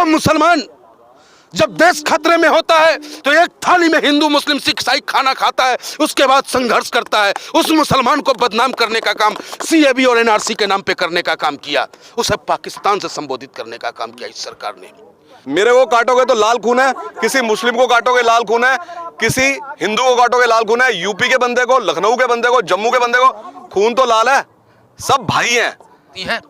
वो मुसलमान जब देश खतरे में होता है तो एक थाली में हिंदू मुस्लिम सिख ईसाई खाना खाता है, उसके बाद संघर्ष करता है। उस मुसलमान को बदनाम करने का काम सीएबी और एनआरसी के नाम पे करने का काम किया, उसे पाकिस्तान से संबोधित करने का काम किया इस सरकार ने। मेरे को काटोगे तो लाल खून है, किसी मुस्लिम को काटोगे लाल खून है, किसी हिंदू को काटोगे लाल खून है, यूपी के बंदे को, लखनऊ के बंदे को, जम्मू के बंदे को, खून तो लाल है, सब भाई हैं।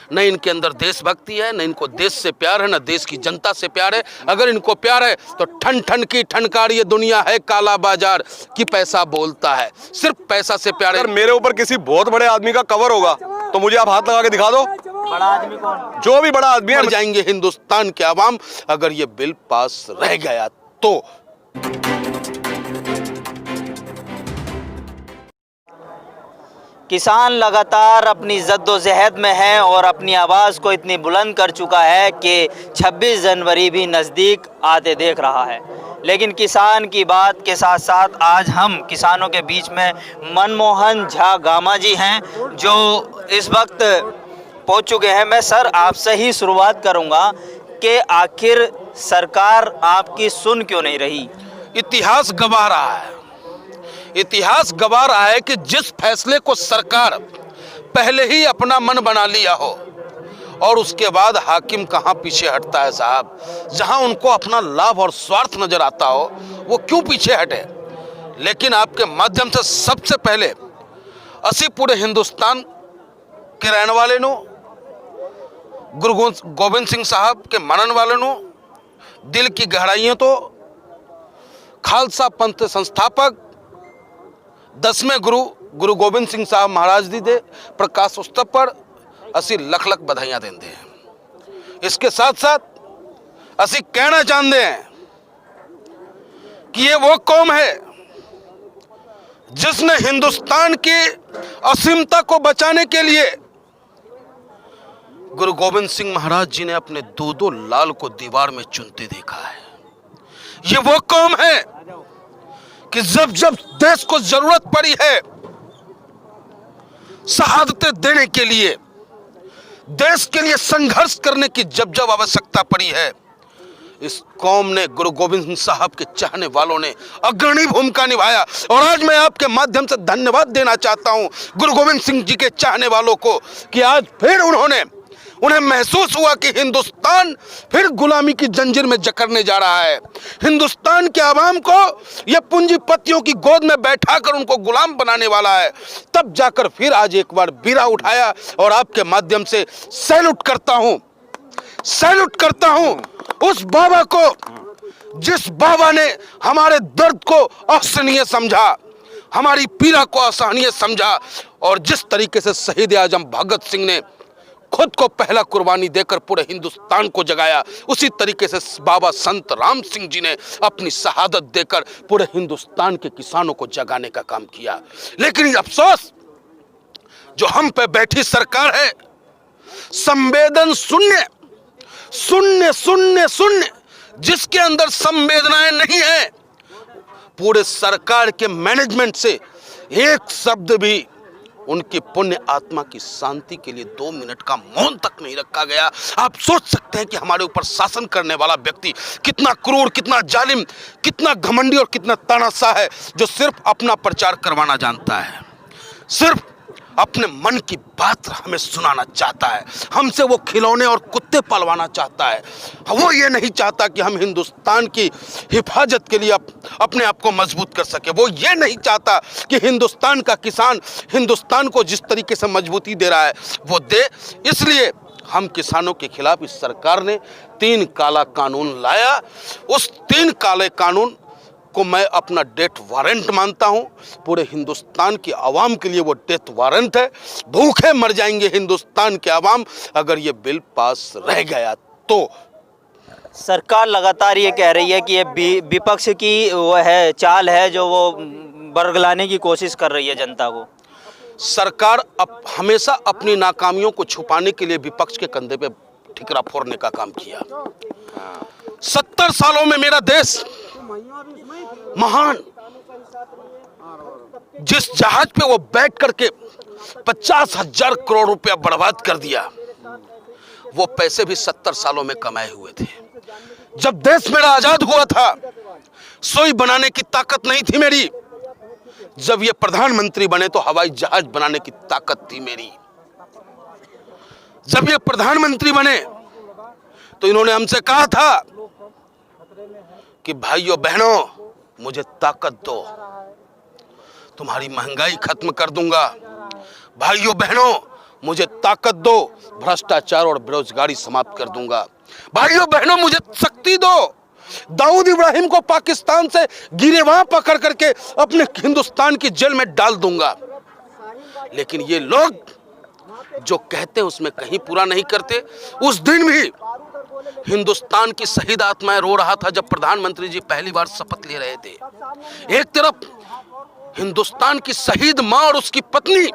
न इनके अंदर देशभक्ति है, न इनको देश से प्यार है, न देश की जनता से प्यार है। अगर इनको प्यार है तो ठन ठन की ठनकार ये दुनिया है काला बाजार कि पैसा बोलता है, सिर्फ पैसा से प्यार है। अगर मेरे ऊपर किसी बहुत बड़े आदमी का कवर होगा तो मुझे आप हाथ लगा के दिखा दो। बड़ा आदमी कौन? जो भी बड़ा आदमी है। मर जाएंगे हिंदुस्तान के आवाम अगर ये बिल पास रह गया तो। किसान लगातार अपनी जद्दोजहद में है और अपनी आवाज़ को इतनी बुलंद कर चुका है कि 26 जनवरी भी नज़दीक आते देख रहा है। लेकिन किसान की बात के साथ साथ आज हम किसानों के बीच में मनमोहन झा गामा जी हैं जो इस वक्त पहुंच चुके हैं। मैं सर आपसे ही शुरुआत करूंगा कि आखिर सरकार आपकी सुन क्यों नहीं रही? इतिहास गवाह रहा है, इतिहास गवाह रहा है कि जिस फैसले को सरकार पहले ही अपना मन बना लिया हो और उसके बाद हाकिम कहाँ पीछे हटता है साहब। जहाँ उनको अपना लाभ और स्वार्थ नजर आता हो वो क्यों पीछे हटे। लेकिन आपके माध्यम से सबसे पहले असी पूरे हिंदुस्तान के रहने वाले नो, गुरु गोविंद सिंह साहब के मनन वाले नो, दिल की गहराइयों तो खालसा पंथ संस्थापक 10वें गुरु गोबिंद सिंह साहब महाराज जी दे प्रकाश उत्सव पर असी लख लख बधाइयां देते हैं। इसके साथ साथ असी कहना चाहते हैं कि ये वो कौम है जिसने हिंदुस्तान की असीमता को बचाने के लिए गुरु गोबिंद सिंह महाराज जी ने अपने दो लाल को दीवार में चुनते देखा है। ये वो कौम है कि जब जब देश को जरूरत पड़ी है शहादतें देने के लिए, देश के लिए संघर्ष करने की जब जब आवश्यकता पड़ी है, इस कौम ने, गुरु गोविंद सिंह साहब के चाहने वालों ने अग्रणी भूमिका निभाया। और आज मैं आपके माध्यम से धन्यवाद देना चाहता हूं गुरु गोविंद सिंह जी के चाहने वालों को कि आज फिर उन्हें महसूस हुआ कि हिंदुस्तान फिर गुलामी की जंजीर में जकड़ने जा रहा है। हिंदुस्तान के आवाम को यह पूंजीपतियों की गोद में बैठाकर उनको गुलाम बनाने वाला है। तब जाकर फिर आज एक बार बीड़ा उठाया और आपके माध्यम से सैल्यूट करता हूं उस बाबा को जिस बाबा ने हमारे दर्द को असहनीय समझा, हमारी पीड़ा को असहनीय समझा और जिस तरीके से शहीद आजम भगत सिंह ने खुद को पहला कुर्बानी देकर पूरे हिंदुस्तान को जगाया, उसी तरीके से बाबा संत राम सिंह जी ने अपनी शहादत देकर पूरे हिंदुस्तान के किसानों को जगाने का काम किया। लेकिन अफसोस जो हम पे बैठी सरकार है, संवेदन शून्य, जिसके अंदर संवेदनाएं नहीं है। पूरे सरकार के मैनेजमेंट से एक शब्द भी उनकी पुण्य आत्मा की शांति के लिए 2 मिनट का मौन तक नहीं रखा गया। आप सोच सकते हैं कि हमारे ऊपर शासन करने वाला व्यक्ति कितना क्रूर, कितना जालिम, कितना घमंडी और कितना तानाशाह है, जो सिर्फ अपना प्रचार करवाना जानता है, सिर्फ अपने मन की बात हमें सुनाना चाहता है, हमसे वो खिलौने और कुत्ते पलवाना चाहता है। वो ये नहीं चाहता कि हम हिंदुस्तान की हिफाजत के लिए अपने आप को मजबूत कर सके। वो ये नहीं चाहता कि हिंदुस्तान का किसान हिंदुस्तान को जिस तरीके से मजबूती दे रहा है वो दे। इसलिए हम किसानों के खिलाफ इस सरकार ने 3 काला कानून लाया। उस 3 काले कानून को मैं अपना डेथ वारंट मानता हूं। पूरे हिंदुस्तान की आवाम के लिए वो डेथ वारंट है। भूखे मर जाएंगे हिंदुस्तान के आवाम अगर ये बिल पास रह गया तो। सरकार लगातार ये कह रही है कि ये विपक्ष की वो है चाल है जो वो बरगलाने की कोशिश कर रही है जनता को। सरकार हमेशा अपनी नाकामियों को छुपाने के लिए विपक्ष के कंधे पे ठिकरा फोड़ने का काम किया। 70 सालों में मेरा देश महान, जिस जहाज पे वो बैठ करके 50,000 करोड़ रुपया बर्बाद कर दिया, वो पैसे भी 70 सालों में कमाए हुए थे। जब देश मेरा आजाद हुआ था, सोई बनाने की ताकत नहीं थी मेरी। जब ये प्रधानमंत्री बने तो हवाई जहाज बनाने की ताकत थी मेरी। जब ये प्रधानमंत्री बने तो इन्होंने हमसे कहा था कि भाइयों बहनों, मुझे ताकत दो, तुम्हारी महंगाई खत्म कर दूंगा। भाइयों बहनों, मुझे ताकत दो, भ्रष्टाचार और बेरोजगारी समाप्त कर दूंगा। भाइयों बहनों, मुझे शक्ति दो, दाऊद इब्राहिम को पाकिस्तान से गिरेबां पकड़ करके अपने हिंदुस्तान की जेल में डाल दूंगा। लेकिन ये लोग जो कहते हैं उसमें कहीं पूरा नहीं करते। उस दिन भी हिंदुस्तान की शहीद आत्माएं रो रहा था जब प्रधानमंत्री जी पहली बार शपथ ले रहे थे। एक तरफ हिंदुस्तान की शहीद मां और उसकी पत्नी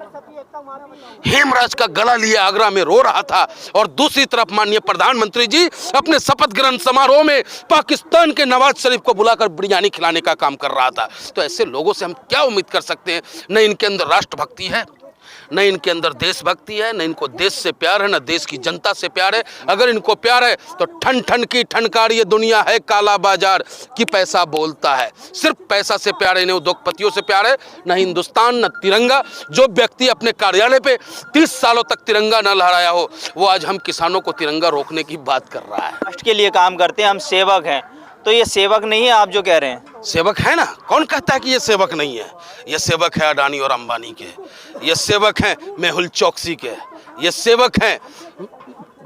हेमराज का गला लिए आगरा में रो रहा था, और दूसरी तरफ माननीय प्रधानमंत्री जी अपने शपथ ग्रहण समारोह में पाकिस्तान के नवाज शरीफ को बुलाकर बिरयानी खिलाने का काम कर रहा था। तो ऐसे लोगों से हम क्या उम्मीद कर सकते हैं? न इनके अंदर राष्ट्रभक्ति है, न इनके अंदर देशभक्ति है, न इनको देश से प्यार है, न देश की जनता से प्यार है। अगर इनको प्यार है तो ठन ठन की ठनकार ये दुनिया है काला बाजार की पैसा बोलता है। सिर्फ पैसा से प्यार है, इन्हें उद्योगपतियों से प्यार है, न हिंदुस्तान न तिरंगा। जो व्यक्ति अपने कार्यालय पे 30 सालों तक तिरंगा न लहराया हो, वो आज हम किसानों को तिरंगा रोकने की बात कर रहा है। राष्ट्र के लिए काम करते हैं, हम सेवक हैं, तो ये सेवक नहीं है आप जो कह रहे हैं? सेवक है ना, कौन कहता है कि ये सेवक नहीं है? ये सेवक है अडानी और अंबानी के, ये सेवक हैं मेहुल चौकसी के, ये सेवक हैं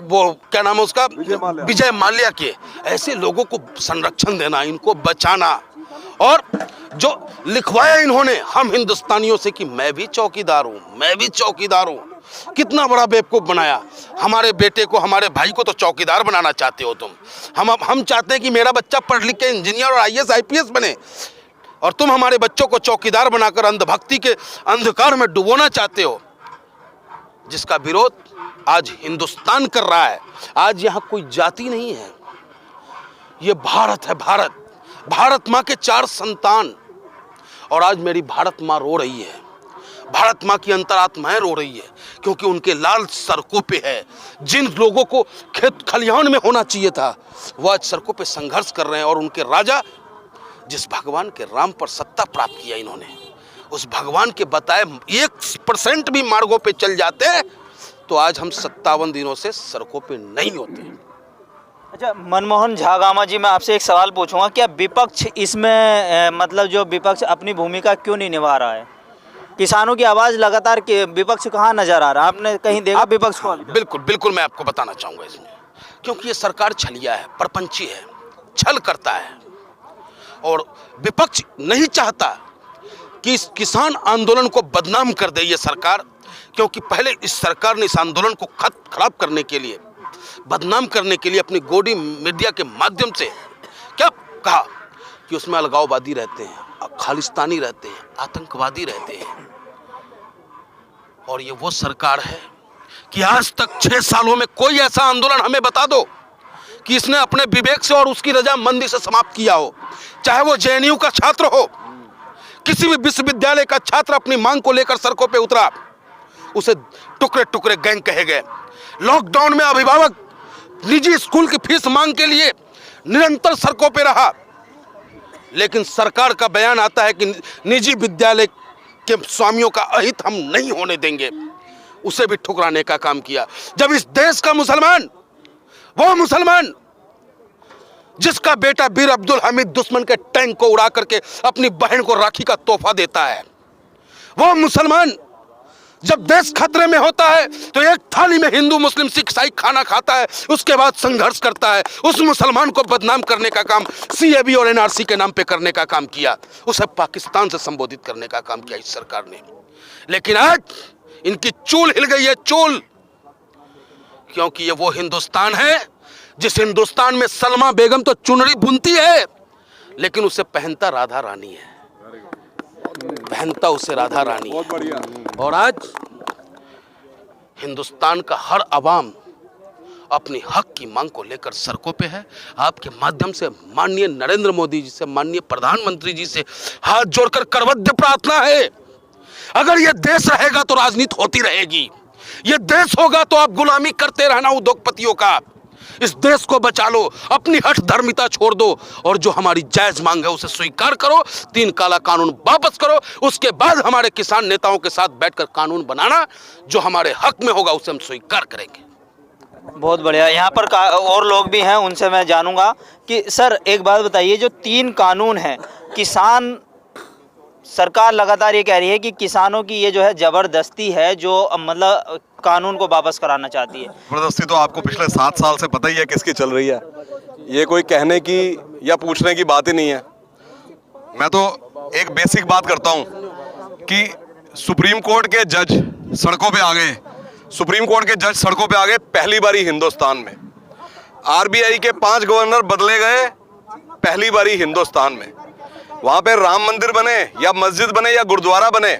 वो क्या नाम है उसका, विजय माल्या के। ऐसे लोगों को संरक्षण देना, इनको बचाना, और जो लिखवाया इन्होंने हम हिंदुस्तानियों से कि मैं भी चौकीदार हूँ, मैं भी चौकीदार हूँ। कितना बड़ा बेवकूफ बनाया। हमारे बेटे को, हमारे भाई को तो चौकीदार बनाना चाहते हो तुम। हम चाहते हैं कि मेरा बच्चा पढ़ लिख के इंजीनियर और IAS IPS बने, और तुम हमारे बच्चों को चौकीदार बनाकर अंधभक्ति के अंधकार में डुबोना चाहते हो, जिसका विरोध आज हिंदुस्तान कर रहा है। आज यहाँ कोई जाति नहीं है, ये भारत है, भारत, भारत माँ के 4 संतान। और आज मेरी भारत माँ रो रही है, भारत माँ की अंतरात्माएं रो रही है, क्योंकि उनके लाल सड़कों पे है। जिन लोगों को खेत खलिहान में होना चाहिए था, वो आज सड़कों पे संघर्ष कर रहे हैं। और उनके राजा, जिस भगवान के राम पर सत्ता प्राप्त किया इन्होंने, उस भगवान के बताए 1% भी मार्गों पे चल जाते तो आज हम 57 दिनों से सड़कों पे नहीं होते। अच्छा मनमोहन झागामा जी, मैं आपसे एक सवाल पूछूंगा, क्या विपक्ष इसमें मतलब जो विपक्ष अपनी भूमिका क्यों नहीं निभा रहा है? किसानों की आवाज़ लगातार के विपक्ष कहाँ नजर आ रहा है? आपने कहीं देखा विपक्ष को? बिल्कुल बिल्कुल, मैं आपको बताना चाहूँगा इसमें, क्योंकि ये सरकार छलिया है, परपंची है, छल करता है। और विपक्ष नहीं चाहता कि इस किसान आंदोलन को बदनाम कर दे ये सरकार, क्योंकि पहले इस सरकार ने इस आंदोलन को खराब करने के लिए, बदनाम करने के लिए अपनी गोदी मीडिया के माध्यम से क्या कहा कि उसमें अलगाववादी रहते हैं, खालिस्तानी रहते हैं, आतंकवादी रहते हैं। और ये वो सरकार है कि आज तक 6 सालों में कोई ऐसा आंदोलन हमें बता दो कि इसने अपने विवेक से और उसकी रजामंदी से समाप्त किया हो। चाहे वो JNU का छात्र हो, किसी भी विश्वविद्यालय का छात्र अपनी मांग को लेकर सड़कों पे उतरा, उसे टुकड़े टुकड़े गैंग कहे गए। लॉकडाउन में अभिभावक निजी स्कूल की फीस मांग के लिए निरंतर सड़कों पे रहा, लेकिन सरकार का बयान आता है कि निजी विद्यालय के स्वामियों का अहित हम नहीं होने देंगे, उसे भी ठुकराने का काम किया। जब इस देश का मुसलमान, वो मुसलमान जिसका बेटा बीर अब्दुल हमीद दुश्मन के टैंक को उड़ा करके अपनी बहन को राखी का तोहफा देता है, वो मुसलमान जब देश खतरे में होता है तो एक थाली में हिंदू मुस्लिम सिख ईसाई खाना खाता है, उसके बाद संघर्ष करता है, उस मुसलमान को बदनाम करने का काम CAB और NRC के नाम पे करने का काम किया, उसे पाकिस्तान से संबोधित करने का काम किया इस सरकार ने। लेकिन आज इनकी चूल हिल गई है, चूल, क्योंकि ये वो हिंदुस्तान है जिस हिंदुस्तान में सलमा बेगम तो चुनरी बुनती है, लेकिन उसे पहनता राधा रानी है, पहनता उसे राधा रानी है। और आज हिंदुस्तान का हर अवाम अपनी हक की मांग को लेकर सड़कों पे है। आपके माध्यम से माननीय नरेंद्र मोदी जी से, माननीय प्रधानमंत्री जी से हाथ जोड़कर करवद्य प्रार्थना है, अगर यह देश रहेगा तो राजनीति होती रहेगी। ये देश होगा तो आप गुलामी करते रहना उद्योगपतियों का। इस देश को बचा लो, अपनी हठ धर्मिता छोड़ दो और जो हमारी जायज मांग है उसे स्वीकार करो। 3 काला कानून वापस करो, उसके बाद हमारे किसान नेताओं के साथ बैठकर कानून बनाना, जो हमारे हक में होगा उसे हम स्वीकार करेंगे। बहुत बढ़िया। यहाँ पर और लोग भी हैं, उनसे मैं जानूंगा कि सर एक बात बताइए, जो 3 कानून हैं, किसान सरकार लगातार ये कह रही है कि किसानों की ये जो है ज़बरदस्ती है, जो मतलब कानून को वापस कराना चाहती है। ज़बरदस्ती तो आपको पिछले 7 साल से पता ही है किसकी चल रही है। ये कोई कहने की या पूछने की बात ही नहीं है। मैं तो एक बेसिक बात करता हूँ कि सुप्रीम कोर्ट के जज सड़कों पे आ गए, सुप्रीम कोर्ट के जज सड़कों पे आ गए पहली बारी हिंदुस्तान में। आरबीआई के 5 गवर्नर बदले गए पहली बारी हिंदुस्तान में। वहाँ पे राम मंदिर बने या मस्जिद बने या गुरुद्वारा बने,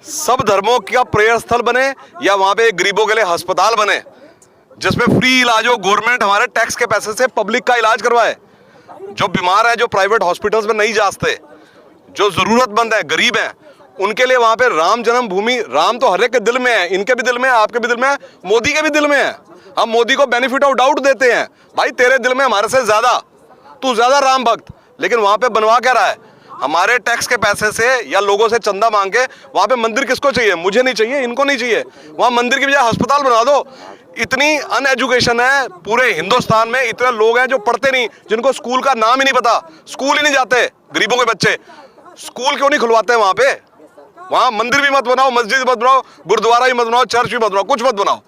सब धर्मों का प्रेयर स्थल बने, या वहाँ पे गरीबों के लिए अस्पताल बने जिसमें फ्री इलाज हो, गवर्नमेंट हमारे टैक्स के पैसे से पब्लिक का इलाज करवाए। जो बीमार है, जो प्राइवेट हॉस्पिटल्स में नहीं जा सकते, जो जरूरतमंद है, गरीब हैं, उनके लिए वहाँ पे राम जन्मभूमि, राम तो हर एक के दिल में है, इनके भी दिल में है, आपके भी दिल में है, मोदी के भी दिल में है। हम मोदी को बेनिफिट ऑफ डाउट देते हैं, भाई तेरे दिल में हमारे से ज्यादा, तू ज्यादा राम भक्त, लेकिन वहाँ पे बनवा क्या रहा है? हमारे टैक्स के पैसे से या लोगों से चंदा मांग के वहाँ पे मंदिर किसको चाहिए? मुझे नहीं चाहिए, इनको नहीं चाहिए। वहाँ मंदिर की बजाय अस्पताल बना दो। इतनी अनएजुकेशन है पूरे हिंदुस्तान में, इतने लोग हैं जो पढ़ते नहीं, जिनको स्कूल का नाम ही नहीं पता, स्कूल ही नहीं जाते। गरीबों के बच्चे स्कूल क्यों नहीं खुलवाते? वहाँ पे वहाँ मंदिर भी मत बनाओ, मस्जिद मत बनाओ, गुरुद्वारा भी मत बनाओ, चर्च भी मत बनाओ, कुछ मत बनाओ,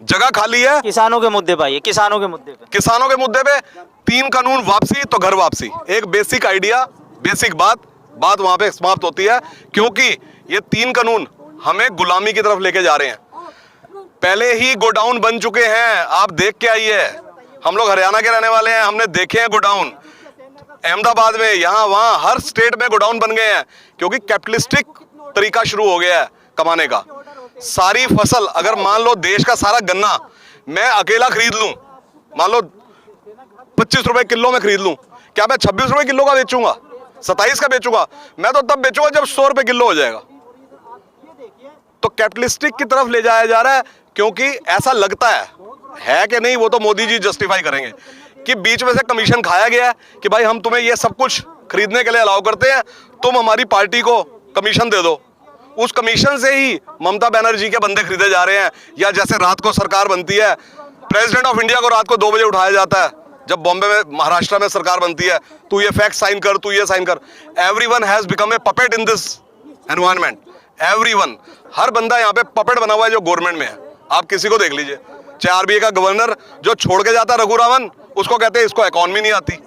जगह खाली है। किसानों के मुद्दे पर आइए, किसानों के मुद्दे पे, किसानों के मुद्दे पे 3 कानून वापसी तो घर वापसी। एक बेसिक आइडिया, बेसिक बात वहां पे समाप्त होती है, क्योंकि ये 3 कानून हमें गुलामी की तरफ लेके जा रहे हैं। पहले ही गोडाउन बन चुके हैं, आप देख के आइए। हम लोग हरियाणा के रहने वाले हैं, हमने देखे हैं गोडाउन अहमदाबाद में, यहाँ वहाँ हर स्टेट में गोडाउन बन गए हैं, क्योंकि कैपिटलिस्टिक तरीका शुरू हो गया है कमाने का। सारी फसल, अगर मान लो देश का सारा गन्ना मैं अकेला खरीद लूं, मान लो 25 रुपए किलो में खरीद लूं, क्या मैं 26 रुपए किलो का बेचूंगा? 27 का बेचूंगा? मैं तो तब बेचूंगा जब 100 रुपए किलो हो जाएगा। तो कैपिटलिस्टिक की तरफ ले जाया जा रहा है, क्योंकि ऐसा लगता है कि नहीं, वो तो मोदी जी जस्टिफाई करेंगे कि बीच में से कमीशन खाया गया है कि भाई हम तुम्हें ये सब कुछ खरीदने के लिए अलाउ करते हैं, तुम हमारी पार्टी को कमीशन दे दो। उस कमीशन से ही ममता बनर्जी के बंदे खरीदे जा रहे हैं। या जैसे रात को सरकार बनती है, प्रेसिडेंट ऑफ इंडिया को रात को 2 बजे उठाया जाता है, जब बॉम्बे में, महाराष्ट्र में सरकार बनती है, तू ये फैक्ट साइन कर, तू ये साइन कर। Everyone has become a puppet in this environment. Everyone, हर बंदा यहाँ पे पपेट बना हुआ है जो गवर्नमेंट में है। आप किसी को देख लीजिए, चाहे आरबीआई का गवर्नर जो छोड़ के जाता है रघुरामन, उसको कहते हैं इसको इकोनॉमी नहीं आती।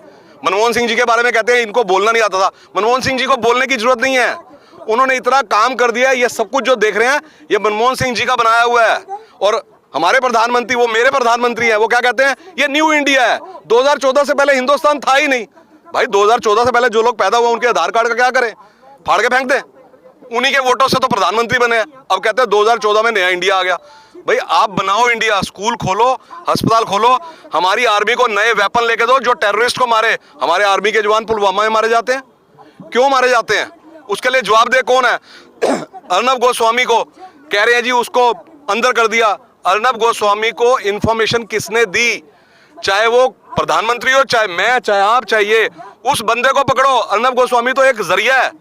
मनमोहन सिंह जी के बारे में कहते हैं इनको बोलना नहीं आता था। मनमोहन सिंह जी को बोलने की जरूरत नहीं है, उन्होंने इतना काम कर दिया है। ये सब कुछ जो देख रहे हैं ये मनमोहन सिंह जी का बनाया हुआ है। और हमारे प्रधानमंत्री, वो मेरे प्रधानमंत्री हैं, वो क्या कहते हैं? ये न्यू इंडिया है। 2014 से पहले हिंदुस्तान था ही नहीं। भाई 2014 से पहले जो लोग पैदा हुए उनके आधार कार्ड का क्या करें? फाड़ के फेंक दें? उन्हीं के वोटों से तो प्रधानमंत्री बने हैं। अब कहते हैं 2014 में नया इंडिया आ गया। भाई आप बनाओ इंडिया, स्कूल खोलो, अस्पताल खोलो, हमारी आर्मी को नए वेपन लेके दो जो टेररिस्ट को मारे। हमारे आर्मी के जवान पुलवामा में मारे जाते हैं, क्यों मारे जाते हैं? उसके लिए जवाबदेह कौन है? अर्नब गोस्वामी को कह रहे हैं जी उसको अंदर कर दिया। अर्नब गोस्वामी को इंफॉर्मेशन किसने दी? चाहे वो प्रधानमंत्री हो, चाहे मैं, चाहे आप, चाहे ये, उस बंदे को पकड़ो। अर्नब गोस्वामी तो एक जरिया है,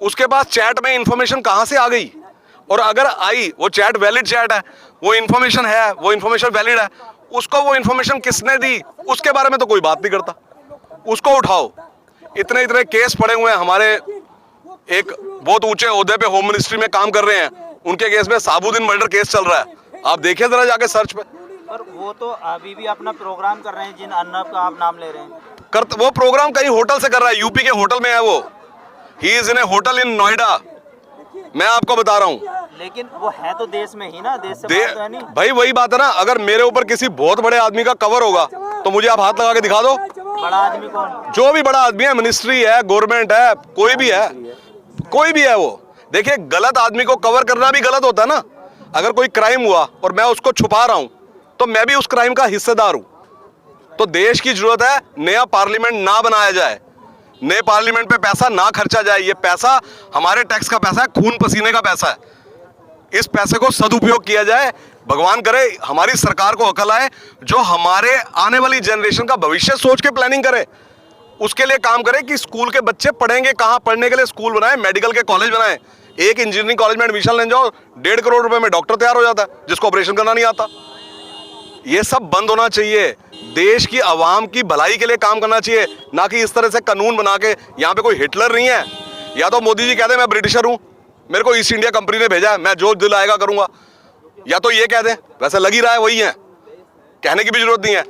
उसके पास चैट में इंफॉर्मेशन कहां से आ गई? और अगर आई, वो चैट वैलिड चैट है, वो इंफॉर्मेशन है, वो इंफॉर्मेशन वैलिड है, उसको वो इंफॉर्मेशन किसने दी उसके बारे में तो कोई बात नहीं करता। उसको उठाओ। इतने इतने केस पड़े हुए हैं। हमारे एक बहुत ऊंचे ओहदे पे होम मिनिस्ट्री में काम कर रहे हैं, उनके केस में साबुद्दीन मर्डर केस चल रहा है। आप देखिए जरा जाके सर्च पे। पर वो तो अभी भी अपना प्रोग्राम कर रहे हैं, जिन अर्नब का आप नाम ले रहे हैं। वो प्रोग्राम कहीं होटल से कर रहा है, यूपी के होटल में है वो। He is in A hotel in Noida, मैं आपको बता रहा हूँ। लेकिन वो है तो देश में ही ना, देश से बाहर तो है नहीं। भाई वही बात है ना, अगर मेरे ऊपर किसी बहुत बड़े आदमी का कवर होगा तो मुझे आप हाथ लगा के दिखा दो। बड़ा आदमी कौन? जो भी बड़ा आदमी है, मिनिस्ट्री है, गवर्नमेंट है, कोई भी है, कोई भी है वो। देखिए गलत आदमी को कवर करना भी गलत होता है ना। अगर कोई क्राइम हुआ और मैं उसको छुपा रहा हूं तो मैं भी उस क्राइम का हिस्सेदार हूं। तो देश की जरूरत है नया पार्लियामेंट ना बनाया जाए, नए पार्लियामेंट पे पैसा ना खर्चा जाए। ये पैसा हमारे टैक्स का पैसा है, खून पसीने का पैसा है। इस पैसे को सदुपयोग किया जाए। भगवान करे हमारी सरकार को अकल आए, जो हमारे आने वाली जनरेशन का भविष्य सोच के प्लानिंग करे, उसके लिए काम करे कि स्कूल के बच्चे पढ़ेंगे कहाँ, पढ़ने के लिए स्कूल बनाए, मेडिकल के कॉलेज बनाए। एक इंजीनियरिंग कॉलेज में एडमिशन लेने जाओ, 1.5 करोड़ रुपए में डॉक्टर तैयार हो जाता है जिसको ऑपरेशन करना नहीं आता। ये सब बंद होना चाहिए। देश की आवाम की भलाई के लिए काम करना चाहिए, ना कि इस तरह से कानून बना के। यहाँ पे कोई हिटलर नहीं है। या तो मोदी जी कहते मैं ब्रिटिशर हूं, मेरे को ईस्ट इंडिया कंपनी ने भेजा है, मैं जो दिल आएगा करूंगा, या तो ये कह दें, वैसे लग ही रहा है वही है, कहने की भी जरूरत नहीं है।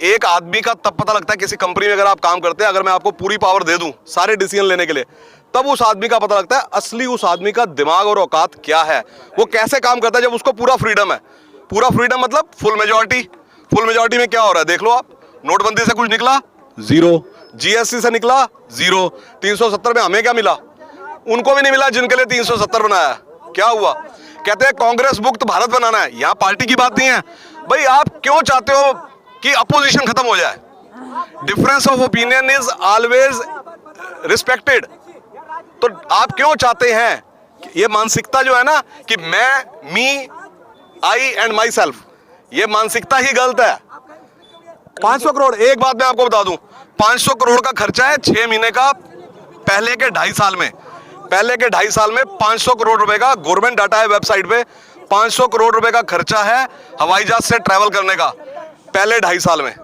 एक आदमी का तब पता लगता है किसी कंपनी में अगर आप काम करते हैं, अगर मैं आपको पूरी पावर दे दूं सारे डिसीजन लेने के लिए, तब उस आदमी का पता लगता है असली उस आदमी का दिमाग और औकात क्या है, वो कैसे काम करता है। जब उसको पूरा फ्रीडम है, पूरा फ्रीडम मतलब फुल मेजॉरिटी। फुल मेजॉरिटी में क्या हो रहा है देख लो आप। नोटबंदी से कुछ निकला? जीरो। जीएसटी से निकला? जीरो। 370 में हमें क्या मिला? उनको भी नहीं मिला जिनके लिए 370 बनाया। क्या हुआ? कहते हैं कांग्रेस मुक्त भारत बनाना है। यहां पार्टी की बात नहीं है भाई। आप क्यों चाहते हो कि अपोजिशन खत्म हो जाए? Difference of opinion is always respected. तो आप क्यों चाहते हैं? ये मानसिकता जो है ना कि मैं, मी, आई एंड माई सेल्फ, ये मानसिकता ही गलत है। 500 करोड़, एक बात मैं आपको बता दूं, 500 करोड़ का खर्चा है 6 महीने का। पहले के 2.5 साल में, 500 करोड़ रुपए का, गवर्नमेंट डाटा है वेबसाइट पे, 500 करोड़ रुपए का खर्चा है हवाई जहाज से ट्रैवल करने का पहले 2.5 साल में।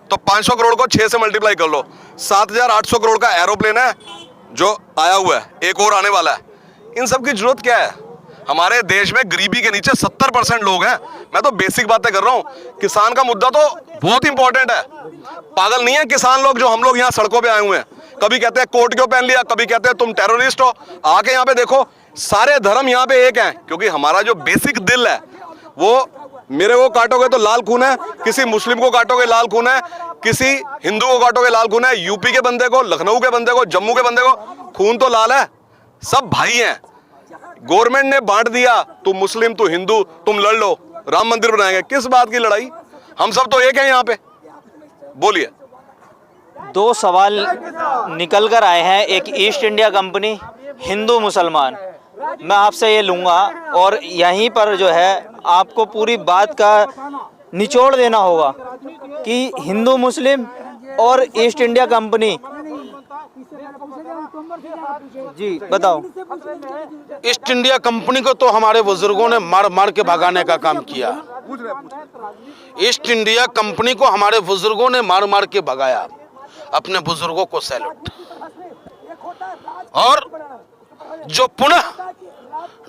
तो 500 करोड़ को 6 से मल्टीप्लाई कर लो, 7,800 करोड़ का एरोप्लेन है जो आया हुआ है, एक और आने वाला है। इन सब की जरूरत क्या है? हमारे देश में गरीबी के नीचे 70% लोग हैं। मैं तो बेसिक बातें कर रहा हूं। किसान का मुद्दा तो बहुत इंपॉर्टेंट है। पागल नहीं है किसान लोग जो हम लोग यहाँ सड़कों पे आए हुए हैं। कभी कहते हैं कोट क्यों पहन लिया, कभी कहते हैं तुम टेररिस्ट हो। आके यहाँ पे देखो, सारे धर्म यहाँ पे एक हैं, क्योंकि हमारा जो बेसिक दिल है वो, मेरे को काटोगे तो लाल खून है, किसी मुस्लिम को काटोगे लाल खून है, किसी हिंदू को काटोगे लाल खून है, यूपी के बंदे को, लखनऊ के बंदे को, जम्मू के बंदे को, खून तो लाल है। सब भाई हैं। गवर्नमेंट ने बांट दिया, तुम मुस्लिम, तू हिंदू, तुम लड़ लो, राम मंदिर बनाएंगे। किस बात की लड़ाई? हम सब तो एक हैं यहाँ पे। बोलिए। 2 सवाल निकल कर आए हैं, एक ईस्ट इंडिया कंपनी, हिंदू मुसलमान। मैं आपसे ये लूँगा और यहीं पर जो है आपको पूरी बात का निचोड़ देना होगा कि हिंदू मुस्लिम और ईस्ट इंडिया कंपनी। जी बताओ। ईस्ट इंडिया कंपनी को तो हमारे बुजुर्गों ने मार मार के भगाने का काम किया। ईस्ट इंडिया कंपनी को हमारे बुजुर्गों ने मार मार के भगाया। अपने बुजुर्गों को सैल्यूट। और जो पुनः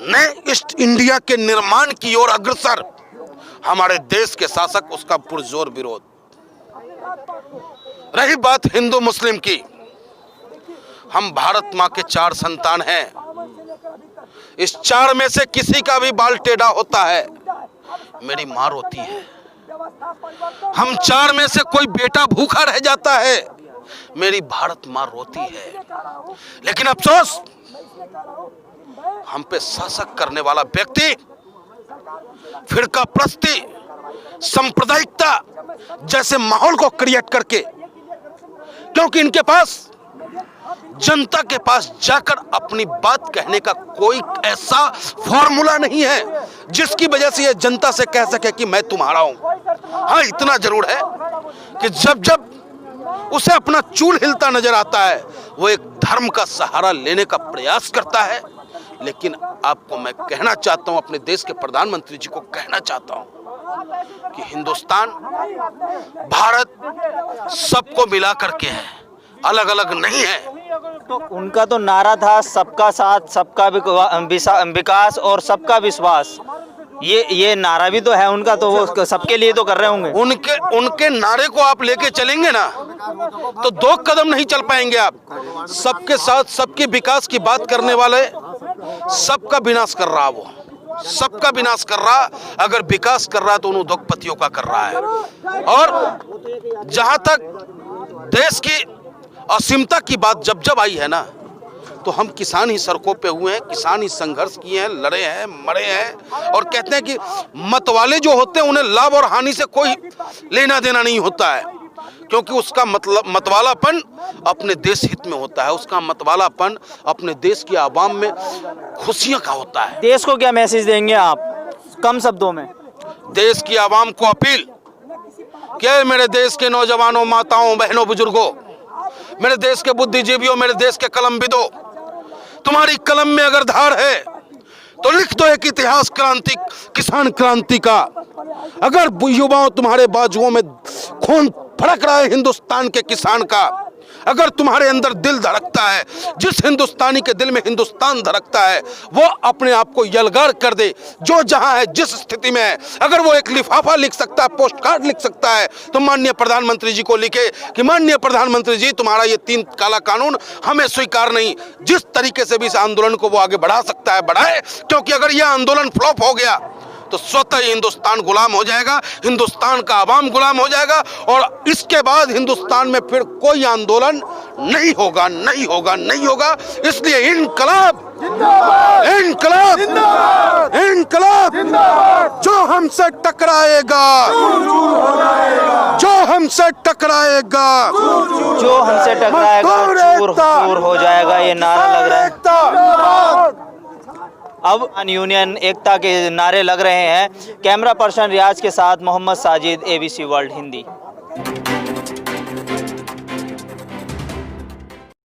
नए ईस्ट इंडिया के निर्माण की ओर अग्रसर हमारे देश के शासक, उसका पुरजोर विरोध। रही बात हिंदू मुस्लिम की, हम भारत माँ के 4 संतान हैं। इस 4 में से किसी का भी बाल टेढ़ा होता है, मेरी मां रोती है। हम 4 में से कोई बेटा भूखा रह जाता है, मेरी भारत मां रोती है। लेकिन अफसोस, हम पे शासक करने वाला व्यक्ति फिरका प्रस्ती, सांप्रदायिकता जैसे माहौल को क्रिएट करके, क्योंकि इनके पास जनता के पास जाकर अपनी बात कहने का कोई ऐसा फॉर्मूला नहीं है जिसकी वजह से ये जनता से कह सके कि मैं तुम्हारा हूं। हाँ, इतना जरूर है कि जब जब उसे अपना चूल हिलता नजर आता है, वो एक धर्म का सहारा लेने का प्रयास करता है। लेकिन आपको मैं कहना चाहता हूं, अपने देश के प्रधानमंत्री जी को कहना चाहता हूं कि हिंदुस्तान, भारत सबको मिला करके है, अलग अलग नहीं है। तो उनका तो नारा था सबका साथ, सबका विकास और सबका विश्वास। ये नारा भी तो है उनका, तो वो सबके लिए तो कर रहे होंगे। उनके नारे को आप लेके चलेंगे ना तो 2 कदम नहीं चल पाएंगे आप। सबके साथ सबके विकास की बात करने वाले सबका विनाश कर रहा, वो सबका विनाश कर रहा। अगर विकास कर रहा है तो उन उद्योगपतियों का कर रहा है। और जहां तक देश की असीमता की बात जब जब आई है ना, तो हम किसान ही सड़कों पे हुए हैं, किसान ही संघर्ष किए हैं, लड़े हैं, मरे हैं। और कहते हैं कि मत वाले जो होते हैं उन्हें लाभ और हानि से कोई लेना देना नहीं होता है। क्योंकि उसका मतवालापन अपने देश हित में होता है, उसका मतवालापन अपने देश की आवाम में खुशियों का होता है। देश को क्या मैसेज देंगे आप कम शब्दों में? देश की आवाम को अपील क्या, मेरे देश के नौजवानों, माताओं, बहनों, बुजुर्गों, मेरे देश के बुद्धिजीवियों, मेरे देश के कलमबिदों, तुम्हारी कलम में अगर धार है तो लिख दो एक इतिहास क्रांति, किसान क्रांति का। अगर युवाओं तुम्हारे बाजुओं में खून फड़क रहा है हिंदुस्तान के किसान का, अगर तुम्हारे अंदर दिल धड़कता है, जिस हिंदुस्तानी के दिल में हिंदुस्तान धड़कता है वो अपने आप को यलगार कर दे, जो जहां है, जिस स्थिति में है, अगर वो एक लिफाफा लिख सकता है, पोस्ट कार्ड लिख सकता है, तो माननीय प्रधानमंत्री जी को लिखे कि माननीय प्रधानमंत्री जी, तुम्हारा ये 3 काला कानून हमें स्वीकार नहीं। जिस तरीके से भी इस आंदोलन को वो आगे बढ़ा सकता है बढ़ाए, क्योंकि अगर यह आंदोलन फ्लॉप हो गया तो स्वतः हिंदुस्तान गुलाम हो जाएगा, हिंदुस्तान का आवाम गुलाम हो जाएगा, और इसके बाद हिंदुस्तान में फिर कोई आंदोलन नहीं होगा, नहीं होगा, नहीं होगा। इसलिए इनकलाब, इनकलाब, इनकलाब, जो हमसे टकराएगा, जो हमसे टकराएगा, जो हमसे टकराएगा चूर चूर हो जाएगा, ये नारा लग रहा है। अब यूनियन एकता के नारे लग रहे हैं। कैमरा पर्सन रियाज के साथ मोहम्मद साजिद, ABC वर्ल्ड हिंदी।